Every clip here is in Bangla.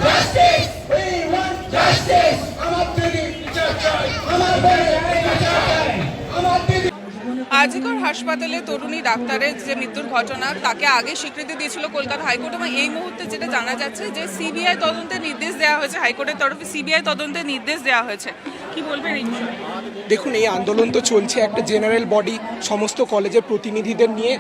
Justice! We want justice! আমার দিদি বিচার চাই, আমার বোনের বিচার চাই, আমার দিদি। আজিকর হাসপাতালে তরুণী ডাক্তারের যে মৃত্যুর ঘটনা তাকে আগে স্বীকৃতি দিয়েছিল কলকাতা হাইকোর্ট, এবং এই মুহূর্তে যেটা জানা যাচ্ছে যে সিবিআই তদন্তের নির্দেশ দেওয়া হয়েছে, হাইকোর্টের তরফে সিবিআই তদন্তের নির্দেশ দেওয়া হয়েছে। কি বলবেন এই বিষয়ে? দেখুন, এই আন্দোলন তো চলছে একটা জেনারেল বডি, সমস্ত কলেজের প্রতিনিধিদের নিয়ে।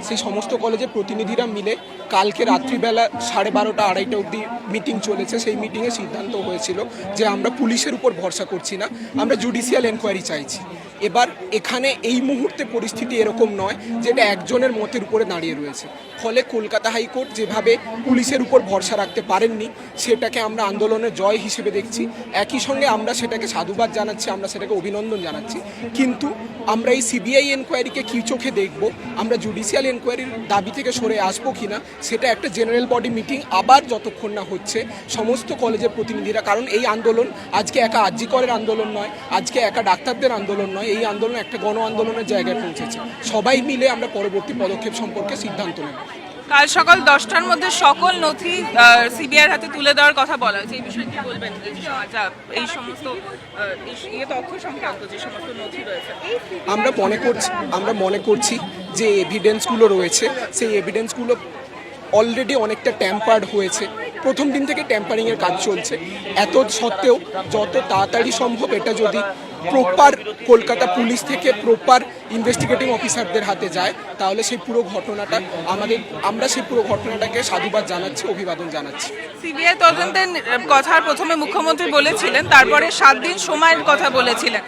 সেই সমস্ত কলেজের প্রতিনিধিরা মিলে কালকে রাত্রিবেলা 12:30 আড়াইটা অবধি মিটিং চলেছে। সেই মিটিংয়ে সিদ্ধান্ত হয়েছিল যে আমরা পুলিশের উপর ভরসা করছি না, আমরা জুডিশিয়াল এনকোয়ারি চাইছি। এবার এখানে এই মুহূর্তে পরিস্থিতি এরকম নয় যেটা একজনের মতের উপরে দাঁড়িয়ে রয়েছে। ফলে কলকাতা হাইকোর্ট যেভাবে পুলিশের উপর ভরসা রাখতে পারেননি, সেটাকে আমরা আন্দোলনের জয় হিসেবে দেখছি। একই সঙ্গে আমরা সেটাকে সাধুবাদ জানাচ্ছি, আমরা সেটাকে অভিনন্দন জানাচ্ছি। কিন্তু আমরা এই সিবিআই এনকোয়ারিকে কী চোখে দেখব, আমরা জুডিশিয়াল এনকোয়ারির দাবি থেকে সরে আসবো কি না, সেটা একটা জেনারেল বডি মিটিং আবার যতক্ষণ না হচ্ছে সমস্ত কলেজের প্রতিনিধিরা, কারণ এই আন্দোলন আজকে একা আরজি করের আন্দোলন নয়, আজকে একা ডাক্তারদের আন্দোলন নয়, এই আন্দোলন একটা গণ আন্দোলনের জায়গায় পৌঁছেছে। সবাই মিলে আমরা পরবর্তী পদক্ষেপ সম্পর্কে সিদ্ধান্ত নেব। কাল সকাল 10টার মধ্যে সকল নথি সিবিআইয়ের হাতে তুলে দেওয়ার কথা বলা হয়েছে। এই বিষয়ে কি বলবেন? এই সমস্ত তথ্য সংক্রান্ত যে সমস্ত নথি রয়েছে, আমরা মনে করছি যে এভিডেন্সগুলো রয়েছে, সেই এভিডেন্সগুলো অলরেডি অনেকটা ট্যাম্পার্ড হয়েছে। প্রথম দিন থেকে ট্যাম্পারিংয়ের কাজ চলছে। এত সত্ত্বেও যত তাড়াতাড়ি সম্ভব এটা যদি প্রপার কলকাতা পুলিশ থেকে প্রপার ইনভেস্টিগেটিং অফিসারদের হাতে যায়, তাহলে সেই পুরো ঘটনাটা আমরা সেই পুরো ঘটনাটাকে সাধুবাদ জানাচ্ছি, অভিবাদন জানাচ্ছি। সিবিআই তদন্তের কথা প্রথমে মুখ্যমন্ত্রী বলেছিলেন, তারপরে 7 দিন সময়ের কথা বলেছিলেন।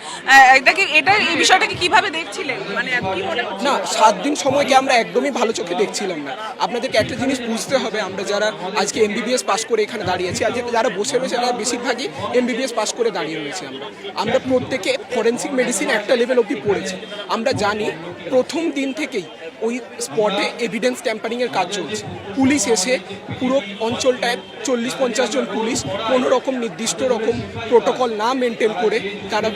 এই বিষয়টাকে কিভাবে দেখছিলেন? মানে কি মনে হচ্ছে? না, 7 দিন সময়কে আমরা একদমই ভালো চোখে দেখছিলাম না। আপনাদেরকে একটা জিনিস বুঝতে হবে, আমরা যারা আজকে এমবিবিএস পাস করে এখানে দাঁড়িয়েছি, আজকে যারা বসে রয়েছে তারা বেশিরভাগই এমবিবিএস পাস করে দাঁড়িয়ে রয়েছে। আমরা প্রত্যেকে ফরেন্সিক মেডিসিন একটা লেভেল অবধি পড়েছি। আমরা জানি প্রথম দিন থেকেই ওই স্পটে এভিডেন্স ট্যাম্পারিংয়ের কাজ চলছে। পুলিশ এসে পুরো অঞ্চলটায় 40-50 জন পুলিশ কোনো রকম নির্দিষ্ট রকম প্রোটোকল না মেনটেন করে তারা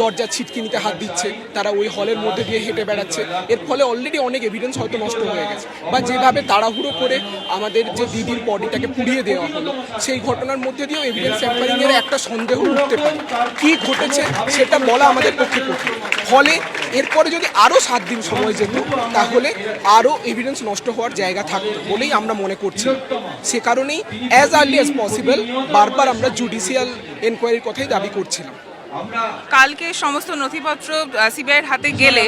দরজা ছিটকিনিতে হাত দিচ্ছে, তারা ওই হলের মধ্যে দিয়ে হেঁটে বেড়াচ্ছে। এর ফলে অলরেডি অনেক এভিডেন্স হয়তো নষ্ট হয়ে গেছে, বা যেভাবে তাড়াহুড়ো করে আমাদের যে দিদির বডিটাকে পুড়িয়ে দেওয়া হলো, সেই ঘটনার মধ্যে দিয়েও এভিডেন্স ট্যাম্পারিংয়ের একটা সন্দেহ উঠতে পারে। কী ঘটেছে সেটা বলা আমাদের পক্ষে কঠিন। ফলে এরপরে যদি আরও 7 দিন সময় যেত, তাহলে আরও এভিডেন্স নষ্ট হওয়ার জায়গা থাকতো বলেই আমরা মনে করছি। সে কারণেই অ্যাজ আর্লি অ্যাজ পসিবল বারবার আমরা জুডিশিয়াল এনকোয়ারির কথাই দাবি করছিলাম। কালকে সমস্ত নথিপত্র সিবিআইয়ের হাতে গেলে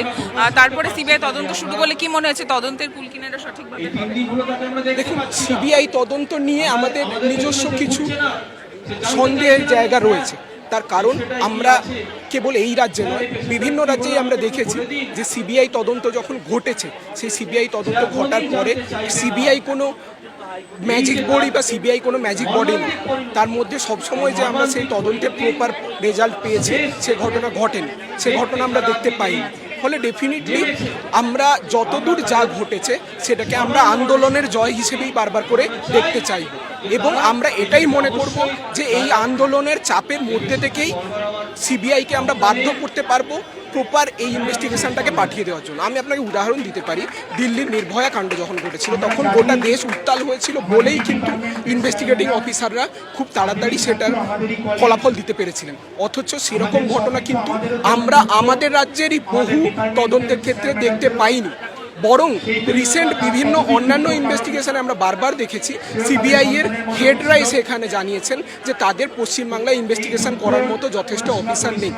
তারপরে সিবিআই তদন্ত শুরু করলে কি মনে হচ্ছে তদন্তের কুল কিনারা সঠিকভাবে? দেখুন, সিবিআই তদন্ত নিয়ে আমাদের নিজস্ব কিছু সন্দেহের জায়গা রয়েছে। তার কারণ আমরা কেবল এই রাজ্যে নয়, বিভিন্ন রাজ্যেই আমরা দেখেছি যে সিবিআই তদন্ত যখন ঘটেছে, সেই সিবিআই তদন্ত ঘটার পরে সিবিআই কোনো ম্যাজিক বডি বা সিবিআই কোনো ম্যাজিক বডি নয়। তার মধ্যে সবসময় যে আমরা সেই তদন্তে প্রপার রেজাল্ট পেয়েছি, সে ঘটনা ঘটেনি, সে ঘটনা আমরা দেখতে পাইনি। ফলে ডেফিনেটলি আমরা যতদূর যা ঘটেছে সেটাকে আমরা আন্দোলনের জয় হিসেবেই বারবার করে দেখতে চাইব, এবং আমরা এটাই মনে করব যে এই আন্দোলনের চাপের মধ্যে থেকেই সিবিআইকে আমরা বাধ্য করতে পারবো প্রপার এই ইনভেস্টিগেশনটাকে পাঠিয়ে দেওয়ার জন্য। আমি আপনাকে উদাহরণ দিতে পারি, দিল্লির নির্ভয়া কাণ্ড যখন ঘটেছিল তখন গোটা দেশ উত্তাল হয়েছিল বলেই কিন্তু ইনভেস্টিগেটিং অফিসাররা খুব তাড়াতাড়ি সেটার ফলাফল দিতে পেরেছিলেন। অথচ সেরকম ঘটনা কিন্তু আমরা আমাদের রাজ্যেরই বহু তদন্তের ক্ষেত্রে দেখতে পাইনি। বরং রিসেন্ট বিভিন্ন অন্যান্য ইনভেস্টিগেশনে আমরা বারবার দেখেছি সিবিআই এর হেডরা এসে এখানে জানিয়েছেন যে তাদের পশ্চিমবাংলায় ইনভেস্টিগেশন করার মতো যথেষ্ট অফিসার নেই।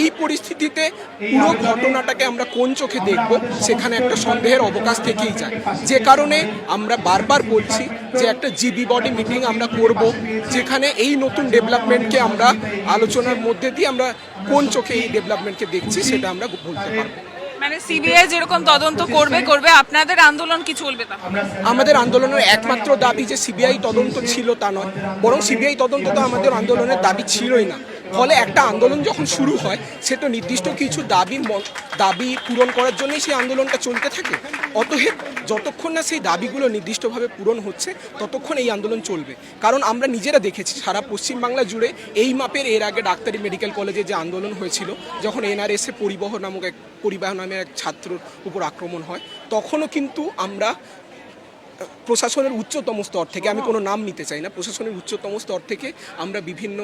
এই পরিস্থিতিতে পুরো ঘটনাটাকে আমরা কোন চোখে দেখব, সেখানে একটা সন্দেহের অবকাশ থেকেই যায়। যে কারণে আমরা বারবার বলছি যে একটা জিবি বডি মিটিং আমরা করব, যেখানে এই নতুন ডেভেলপমেন্টকে আমরা আলোচনার মধ্যে দিয়ে আমরা কোন চোখে এই ডেভেলপমেন্টকে দেখছি সেটা আমরা বলতে পারবো। মানে সিবিআই যেরকম তদন্ত করবে, আপনাদের আন্দোলন কি চলবে? আমাদের আন্দোলনের একমাত্র দাবি যে সিবিআই তদন্ত ছিল তা নয়, বরং সিবিআই তদন্ত তো আমাদের আন্দোলনের দাবি ছিলই না। ফলে একটা আন্দোলন যখন শুরু হয়, সে তো নির্দিষ্ট কিছু দাবি পূরণ করার জন্যই সেই আন্দোলনটা চলতে থাকে। অতএব যতক্ষণ না সেই দাবিগুলো নির্দিষ্টভাবে পূরণ হচ্ছে, ততক্ষণ এই আন্দোলন চলবে। কারণ আমরা নিজেরা দেখেছি সারা পশ্চিমবাংলা জুড়ে এই মাপের এর আগে ডাক্তারি মেডিকেল কলেজে যে আন্দোলন হয়েছিল, যখন এনআরএসে পরিবহন নামের এক ছাত্রর উপর আক্রমণ হয়, তখনও কিন্তু আমরা প্রশাসনের উচ্চতম স্তর থেকে, আমি কোনো নাম নিতে চাই না, প্রশাসনের উচ্চতম স্তর থেকে আমরা বিভিন্ন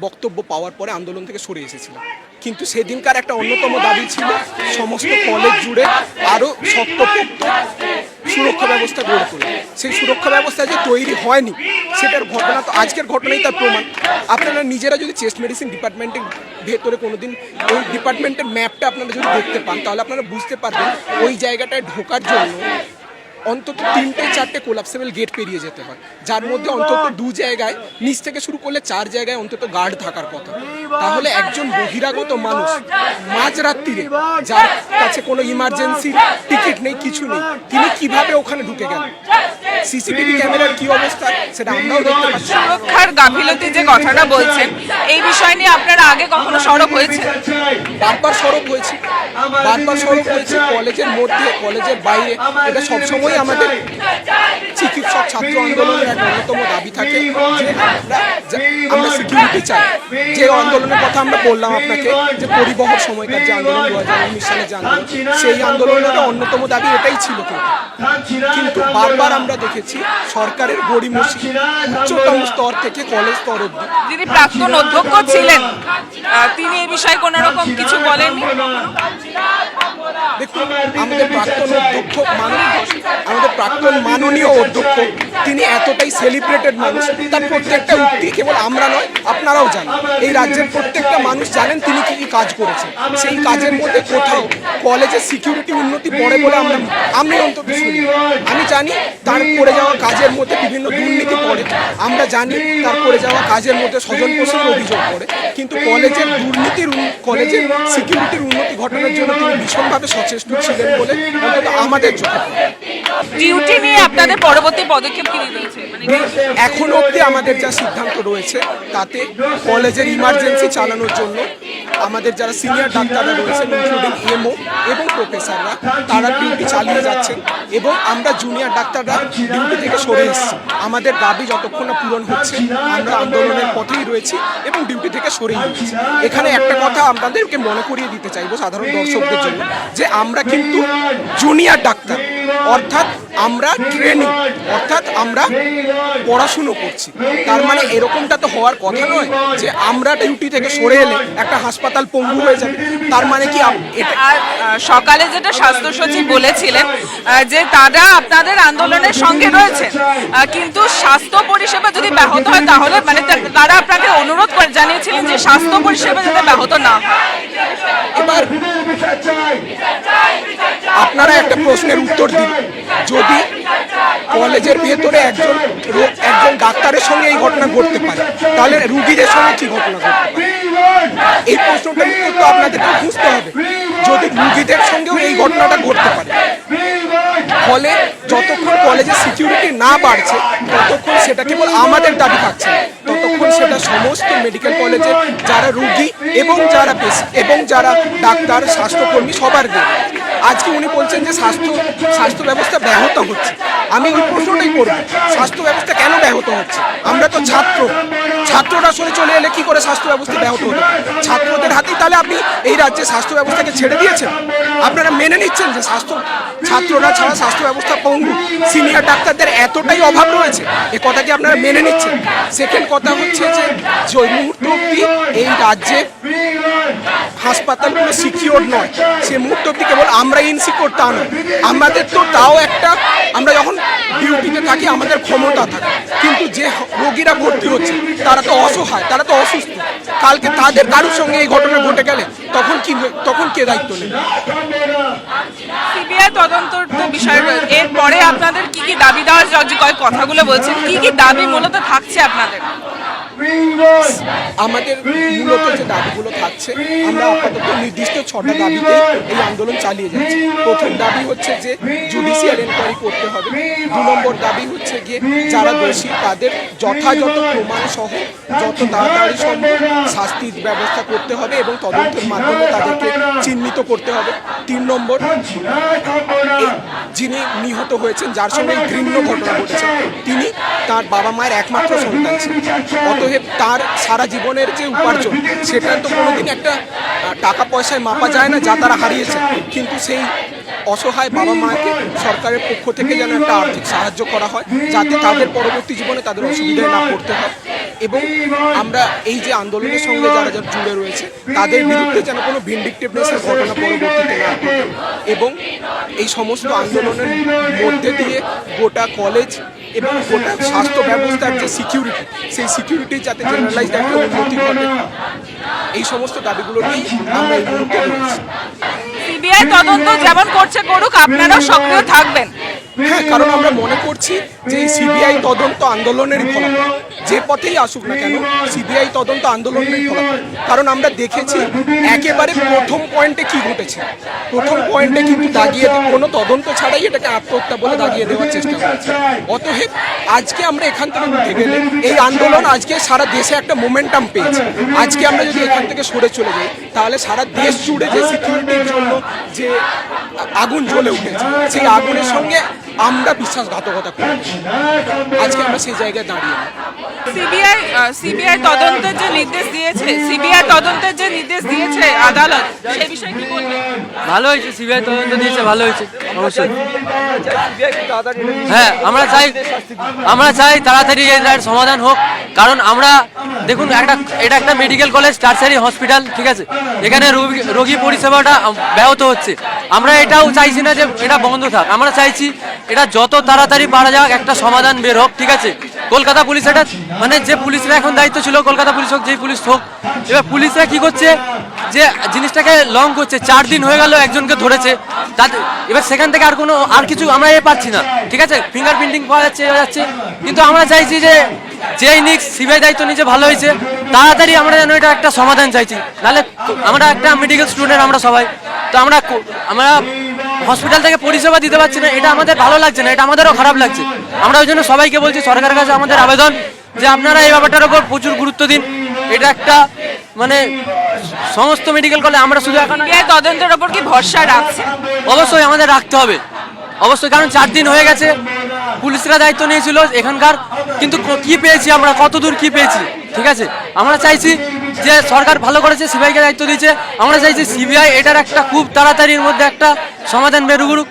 বক্তব্য পাওয়ার পরে আন্দোলন থেকে সরে এসেছিলাম। কিন্তু সেদিনকার একটা অন্যতম দাবি ছিল সমস্ত কলেজ জুড়ে আরও শক্তপোক্ত সুরক্ষা ব্যবস্থা গড়ে তোলা। সেই সুরক্ষা ব্যবস্থা যে তৈরি হয়নি সেটার ঘটনা তো আজকের ঘটনাই তার প্রমাণ। আপনারা নিজেরা যদি চেস্ট মেডিসিন ডিপার্টমেন্টের ভেতরে কোনোদিন ওই ডিপার্টমেন্টের ম্যাপটা আপনারা যদি দেখতে পান তাহলে আপনারা বুঝতে পারবেন ওই জায়গাটায় ঢোকার জন্য অন্তত 3-4টে কোলাপসেবল গেট পেরিয়ে যেতে হয়, যার মধ্যে অন্তত 2 জায়গায় নিচ থেকে শুরু করলে 4 জায়গায় অন্তত গার্ড থাকার কথা। তাহলে একজন বহিরাগত মানুষ মাঝরাত্রিরে, যার কাছে কোনো ইমার্জেন্সি টিকিট নেই, কিছু নেই, তিনি কিভাবে ওখানে ঢুকে গেলেন? সিসিটিভি ক্যামেরার কি অবস্থা সেটা আমরাও দেখতে পাচ্ছি। সুরক্ষার গাফিলতি যে কথাটা বলছেন, এই বিষয় নিয়ে আপনারা আগে কখনো সরব হয়েছে? বারবার সরব হয়েছে, কলেজের মধ্যে, কলেজের বাইরে। এটা সবসময় আমাদের চিকিৎসক ছাত্র আন্দোলনের একটা অন্যতম দাবি থাকে যে আমরা সিকিউরিটি চাই। যে আন্দোলনের কথা আমরা বললাম আপনাকে, যে পরিবহন সময়কার যে আন্দোলন 2019 সালে যে আন্দোলন, সেই আন্দোলনের অন্যতম দাবি এটাই ছিল। কিন্তু বারবার আমরা দেখেছি সরকারের গড়িমসি উচ্চতম স্তর থেকে কলেজ স্তর অবধি। যিনি প্রাক্তন অধ্যক্ষ ছিলেন তিনি এই বিষয়ে কোনো রকম কিছু বলেননি। দেখুন, আমাদের প্রাক্তন মাননীয় অধ্যক্ষ, তিনি এতটাই সেলিব্রেটেড মানুষ, তার প্রত্যেকটা উক্তি কেবল আমরা নয় আপনারাও জানেন, এই রাজ্যের প্রত্যেকটা মানুষ জানেন তিনি কি কাজ করেছেন। সেই কাজের মধ্যে কোথাও কলেজের সিকিউরিটি উন্নতি পড়ে বলে আমি অন্তত শুনি। আমি জানি তার করে যাওয়া কাজের মধ্যে বিভিন্ন দুর্নীতি পড়ে, আমরা জানি তার করে যাওয়া কাজের মধ্যে স্বজন পোষণের অভিযোগ পড়ে, কিন্তু কলেজের কলেজের সিকিউরিটির উন্নতি ঘটানোর জন্য তিনি ভীষণভাবে সচেষ্ট ছিলেন বলে অন্তত আমাদের চোখে। ডিউটি নিয়ে আপনাদের পরবর্তী পদক্ষেপ কি রয়েছে? এখন অবধি আমাদের যা সিদ্ধান্ত রয়েছে তাতে কলেজের ইমার্জেন্সি চালানোর জন্য আমাদের যারা সিনিয়র ডাক্তাররা রয়েছেন, ইনক্লুডিং এমও এবং প্রফেসররা, তারা ডিউটি চালিয়ে যাচ্ছেন এবং আমরা জুনিয়র ডাক্তাররা ডিউটি থেকে সরে এসেছি। আমাদের দাবি যতক্ষণ না পূরণ হচ্ছে আমরা আন্দোলনের পথেই রয়েছি এবং ডিউটি থেকে সরেই রয়েছি। এখানে একটা কথা আপনাদেরকে মনে করিয়ে দিতে চাইবো সাধারণ দর্শকদের জন্য, যে আমরা কিন্তু জুনিয়র ডাক্তার, অর্থাৎ আমরা ট্রেনিং, অর্থাৎ আমরা পড়াশুনো করছি। তার মানে এরকমটা তো হওয়ার কথা নয় যে আমরা ডিউটি থেকে সরে এলে একটা হাসপাতাল পঙ্গু হয়ে যাবে। তার মানে কি আর সকালে যেটা স্বাস্থ্য সচিব বলেছিলেন যে তারা আপনাদের আন্দোলনের সঙ্গে রয়েছেন, কিন্তু স্বাস্থ্য পরিষেবা যদি ব্যাহত হয় তাহলে মানে তারা আপনাকে অনুরোধ করে জানিয়েছিলেন যে স্বাস্থ্য পরিষেবা যাতে ব্যাহত না হয়। এবার আপনারা একটা প্রশ্নের উত্তর দিন, যদি কলেজের ভেতরে একজন ডাক্তারের সঙ্গে এই ঘটনা ঘটতে পারে তাহলে রুগীদের সঙ্গে কি ঘটনা ঘটতে পারে? এই প্রশ্নটার উত্তর তো আপনাদেরকে বুঝতে হবে। যদি রুগীদের সঙ্গেও এই ঘটনাটা ঘটতে পারে, ফলে যতক্ষণ কলেজের সিকিউরিটি না বাড়ছে ততক্ষণ সেটা কেবল আমাদের দাবি থাকছে, ততক্ষণ সেটা সমস্ত মেডিকেল কলেজের যারা রুগী এবং যারা ডাক্তার, স্বাস্থ্যকর্মী সবার দাবি। আজকে উনি বলছেন যে স্বাস্থ্য ব্যবস্থা ব্যাহত হচ্ছে। আমি ওই প্রশ্নটাই করব, স্বাস্থ্য ব্যবস্থা কেন ব্যাহত হচ্ছে? আমরা তো ছাত্ররা সরে চলে এলে কি করে স্বাস্থ্য ব্যবস্থা ব্যাহত হতো? ছাত্রদের হাতেই তাহলে আপনি এই রাজ্যে স্বাস্থ্য ব্যবস্থাকে ছেড়ে দিয়েছেন। আপনারা মেনে নিচ্ছেন যে ছাত্ররা ছাড়া স্বাস্থ্য ব্যবস্থা পঙ্গু, সিনিয়র ডাক্তারদের এতটাই অভাব রয়েছে, এ কথা কি আপনারা মেনে নিচ্ছেন? সেকেন্ড কথা হচ্ছে যে ওই মুহূর্ত অব্দি এই রাজ্যে হাসপাতালগুলো সিকিউর নয়, সে মুহূর্ত অব্দি কেবল আমরা ইনসিকিউর তা নয়, আমাদের তো তাও একটা, আমরা যখন ডিউটিতে থাকি আমাদের ক্ষমতা থাকে, কিন্তু যে রোগীরা ভর্তি হচ্ছে তারা তো অসহায়, তারা তো অসুস্থ। কালকে তাদের কারোর সঙ্গে এই ঘটনা ঘটে গেলে তখন কে দায়িত্ব নেবে? সিবিআই তদন্তর তো বিষয় রয়েছে, এরপরে আপনাদের কি কি দাবি দেওয়ার কথাগুলো বলছেন, কি কি দাবি মূলত থাকছে আপনাদের? আমাদের মূলত যে দাবিগুলো থাকছে, আমরা আপাতত নির্দিষ্ট 6টা দাবিতে এই আন্দোলন চালিয়ে যাচ্ছি। প্রথম দাবি হচ্ছে যে জুডিশিয়াল এনকোয়ারি করতে হবে। 2 নম্বর দাবি হচ্ছে গিয়ে যারা দোষী তাদের যথাযথ প্রমাণ সহ যত তাড়াতাড়ি সম্ভব শাস্তির ব্যবস্থা করতে হবে এবং তদন্তের মাধ্যমে তাদেরকে চিহ্নিত করতে হবে। 3 নম্বর, যিনি নিহত হয়েছেন, যার সঙ্গে ঘৃণ্য ঘটনা ঘটেছে, তিনি তার বাবা মায়ের একমাত্র সন্তান ছিলেন। অতএব তার সারা জীবনের যে উপার্জন সেটা তো কোনোদিন একটা টাকা পয়সায় মাপা যায় না যা তারা হারিয়েছে, কিন্তু সেই অসহায় বাবা মাকে সরকারের পক্ষ থেকে যেন একটা আর্থিক সাহায্য করা হয়, যাতে তাদের পরবর্তী জীবনে তাদের অসুবিধায় না পড়তে হয়। এবং আমরা এই যে আন্দোলনের সঙ্গে যারা যারা জুড়ে রয়েছে তাদের বিরুদ্ধে যেন কোনো ভিন্ডিকটিভনেসের ঘটনা পরবর্তীতে না ঘটে, এবং এই সমস্ত আন্দোলনের মধ্যে দিয়ে গোটা কলেজ এবং গোটা স্বাস্থ্য ব্যবস্থার যে সিকিউরিটি, সেই সিকিউরিটি যাতে জেনারেলাইজড একটা উন্নতি ঘটে, এই সমস্ত দাবিগুলো নিয়ে আমরা এই মুহূর্তে রয়েছি। সিবিআই তদন্ত যেমন করছে করুক, আপনারাও সক্রিয় থাকবেন। হ্যাঁ, কারণ আমরা মনে করছি যে এই সিবিআই তদন্ত আন্দোলনেরই ফলাফল, যে পথেই আসুক না কেন সিবিআই তদন্ত আন্দোলনেরই ফলাফল। কারণ আমরা দেখেছি একেবারে প্রথম পয়েন্টে কি ঘটেছে, প্রথম পয়েন্টে কিন্তু দাগিয়ে কোনো তদন্ত ছাড়াই এটাকে আত্মহত্যা বলে দাগিয়ে দেওয়ার চেষ্টা করেছে। অতএব আজকে আমরা এখান থেকে উঠে গেলে এই আন্দোলন আজকে সারা দেশে একটা মোমেন্টাম পেয়েছে। আজকে আমরা যদি এখান থেকে সরে চলে যাই তাহলে সারা দেশ জুড়ে যে সিকিউরিটির জন্য যে আগুন জ্বলে উঠেছে, সেই আগুনের সঙ্গে আমরা বিশ্বাসঘাতকতা করি। আজকে আমরা সেই জায়গায় দাঁড়িয়ে সিবিআই তদন্তের যে নির্দেশ দিয়েছে আদালত, সেই বিষয়ে কি বলবেন? ভালো হয়েছে, সিবিআই তদন্ত দিয়েছে, ভালো হয়েছে অবশ্যই। হ্যাঁ, আমরা চাই তাড়াতাড়ি এর সমাধান হোক। কারণ আমরা দেখুন, এটা একটা মেডিকেল কলেজ, টারশারি হসপিটাল, ঠিক আছে, এখানে রোগী পরিষেবাটা ব্যাহত হচ্ছে। আমরা এটাও চাইছি না যে এটা বন্ধ থাক, আমরা চাইছি এটা যত তাড়াতাড়ি পারা যাক একটা সমাধান বের হোক, ঠিক আছে। কলকাতা পুলিশ এটা মানে যে পুলিশরা এখন দায়িত্ব ছিল, কলকাতা পুলিশ হোক, যেই পুলিশ হোক, এবার পুলিশরা কি করছে যে জিনিসটাকে লং করছে। 4 দিন হয়ে গেল একজনকে ধরেছে, এবার সেখান থেকে আর কিছু আমরা পাচ্ছি না, ঠিক আছে। ফিঙ্গার প্রিন্টিং পাওয়া যাচ্ছে, কিন্তু আমরা চাইছি যে যেই নিক সিবিআই দায়িত্ব নিচে ভালো হয়েছে, তাড়াতাড়ি আমরা যেন এটা একটা সমাধান চাইছি। নাহলে আমরা একটা মেডিকেল স্টুডেন্ট, আমরা সবাই তো আমরা হসপিটাল থেকে পরিষেবা দিতে পারছি না, এটা আমাদের ভালো লাগছে না, এটা আমাদেরও খারাপ লাগছে। আমরা ওই জন্য সবাইকে বলছি, সরকারের কাছে আমাদের আবেদন যে আপনারা এই ব্যাপারটার উপর প্রচুর গুরুত্ব দিন। এটা একটা মানে সমস্ত মেডিকেল কলেজ, আমরা শুধু এখন তদন্তের উপর কি ভরসা রাখছে? অবশ্যই আমাদের রাখতে হবে, অবশ্যই। কারণ 4 দিন হয়ে গেছে, পুলিশরা দায়িত্ব নিয়েছিল এখানকার, কিন্তু কি পেয়েছি আমরা, কত দূর কি পেয়েছি, ঠিক আছে। আমরা চাইছি যে সরকার ভালো করেছে, সিবিআইকে দায়িত্ব দিয়েছে, আমরা চাইছি সিবিআই এটার একটা খুব তাড়াতাড়ির মধ্যে একটা সমাধান বের করুক।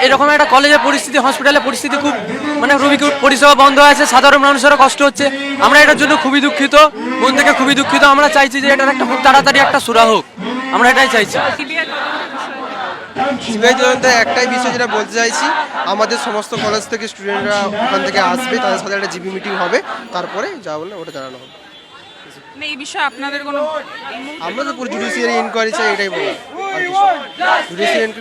এরকম একটা কলেজের পরিস্থিতি, হসপিটালের পরিস্থিতি খুব মানে রোগী পরিষেবা বন্ধ আছে, সাধারণ মানুষেরও কষ্ট হচ্ছে। আমরা এটার জন্য খুবই দুঃখিত, মন থেকে খুবই দুঃখিত। আমরা চাইছি যে এটার একটা খুব তাড়াতাড়ি একটা সুরা হোক, আমরা এটাই চাইছি। সিবিআই তদন্তে একটাই বিষয় যেটা বলতে চাইছি, আমাদের সমস্ত কলেজ থেকে স্টুডেন্টরা ওখান থেকে আসবে, তাদের সাথে একটা জিবি মিটিং হবে, তারপরে যা বলে ওটা জানানো হবে। এই বিষয়ে আপনাদের কোনো, আমরা তো পুরো জুডিশিয়ারি ইনকোয়ারি চাই, এটাই বলা। জুডিশিয়ারি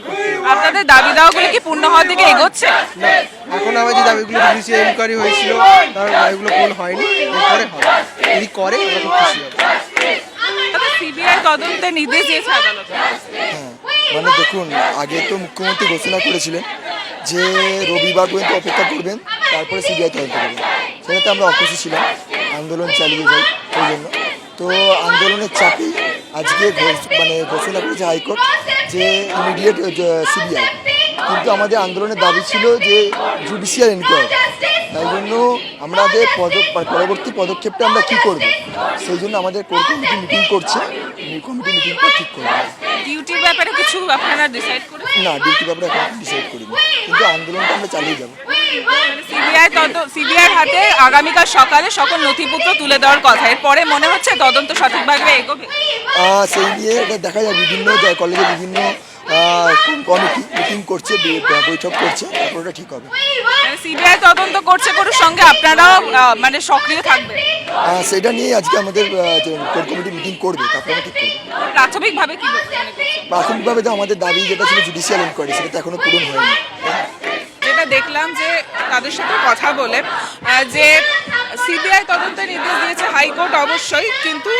আপনাদের দাবি দাওয়াগুলো কি পূর্ণ হওয়ার দিকে এগোচ্ছে? না, এখন আমার যে দাবিগুলো জুডিশিয়ারি ইনকোয়ারি হয়েছিল তার দাবিগুলো পূর্ণ হয়নি, এরপরে হবে। যদি করে আমরা খুব খুশি হব। সিবিআই তদন্তের নির্দেশ দিয়েছে আদালত। মানে দেখুন, আগে তো মুখ্যমন্ত্রী ঘোষণা করেছিলেন যে রবিবার পর্যন্ত অপেক্ষা করবেন, তারপরে সিবিআই তদন্ত করবেন। সেটাতে আমরা অখুশি ছিলাম, আন্দোলন চালিয়ে যাই সেই জন্য। তো আন্দোলনের চাপেই আজকে ঘোষণা করেছে হাইকোর্ট যে ইমিডিয়েট সিবিআই, কিন্তু আমাদের আন্দোলনের দাবি ছিল যে জুডিশিয়াল এনকোয়ারি। তাই জন্য আমাদের পরবর্তী পদক্ষেপটা আমরা কী করব, সেই জন্য আমাদের কোর কমিটি মিটিং করছে, কমিটি মিটিং করে ঠিক করবে। ডিউটির ব্যাপারে কিছু আপনারা ডিসাইড করেন? না, ডিউটির ব্যাপারে এখন ডিসাইড করিনি, কিন্তু আন্দোলনটা আমরা চালিয়ে যাব। সিবিআইর হাতে আগামীকাল সকালে সকল নথিপত্র তুলে দেওয়ার কথা, এরপরে মনে হচ্ছে তদন্ত সঠিকভাবে এগোবে? সেই নিয়ে এটা দেখা যায়, বিভিন্ন কলেজে বিভিন্ন কমিটি মিটিং করছে, বৈঠক করছে, তারপর ওটা ঠিক হবে। সিবিআই তদন্ত করছে করুর সঙ্গে আপনারাও মানে সক্রিয় থাকবেন? সেটা নিয়ে আজকে আমাদের কোর কমিটি মিটিং করবে, তারপর আমরা ঠিক করবো। প্রাথমিকভাবে কি প্রাথমিকভাবে তো আমাদের দাবি যেটা ছিল জুডিশিয়াল ইনকোয়ারি, সেটা তো এখনো পূরণ হয়নি। যেটা দেখলাম যে তাদের সাথে কথা বলে যে সিবিআই তদন্তের নির্দেশ দিয়েছে হাইকোর্ট অবশ্যই, কিন্তু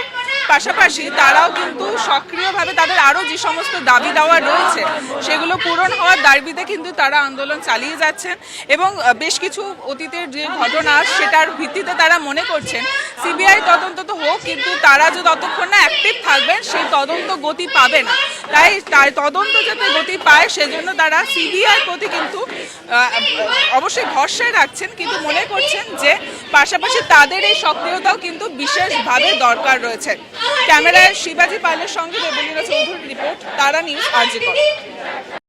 পাশাপাশি তারাও কিন্তু সক্রিয়ভাবে তাদের আরও যে সমস্ত দাবি দাওয়া রয়েছে সেগুলো পূরণ হওয়ার দাবিতে কিন্তু তারা আন্দোলন চালিয়ে যাচ্ছেন। এবং বেশ কিছু অতীতের যে ঘটনা সেটার ভিত্তিতে তারা মনে করছেন সিবিআই তদন্ত তো হোক, কিন্তু তারা যে ততক্ষণ না অ্যাক্টিভ থাকবেন সেই তদন্ত গতি পাবে না। তাই তদন্ত যাতে গতি পায় সেজন্য তারা সিবিআই প্রতি কিন্তু অবশ্যই ভরসায় রাখছেন, কিন্তু মনে করছেন যে পাশাপাশি তাদের এই সক্রিয়তাও কিন্তু বিশেষভাবে দরকার রয়েছে। ক্যামেরায় শিবাজি পালের সঙ্গে দেবলীনা চৌধুরীর রিপোর্ট, তারা নিউজ, RJ কর।